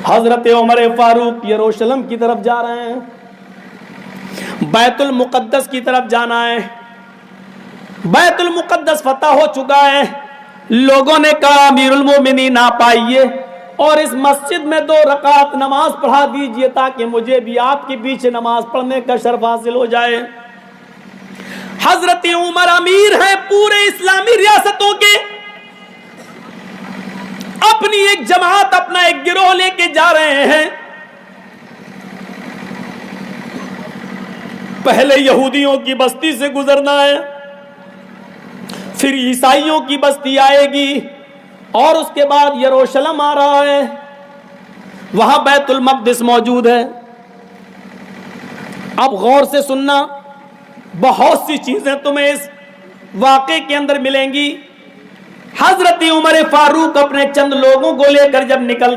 حضرت عمر فاروق یروشلم کی طرف جا رہے ہیں، بیت المقدس کی طرف جانا ہے۔ بیت المقدس فتح ہو چکا ہے، لوگوں نے کہا امیر المومنین آپ آئیے اور اس مسجد میں 2 رکعت نماز پڑھا دیجئے تاکہ مجھے بھی آپ کے پیچھے نماز پڑھنے کا شرف حاصل ہو جائے۔ حضرت عمر امیر ہیں پورے اسلامی ریاستوں کے، اپنی ایک جماعت، اپنا ایک گروہ لے کے جا رہے ہیں۔ پہلے یہودیوں کی بستی سے گزرنا ہے، پھر عیسائیوں کی بستی آئے گی، اور اس کے بعد یروشلم آ رہا ہے، وہاں بیت المقدس موجود ہے۔ اب غور سے سننا، بہت سی چیزیں تمہیں اس واقعے کے اندر ملیں گی۔ حضرت عمر فاروق اپنے چند لوگوں کو لے کر جب نکلتے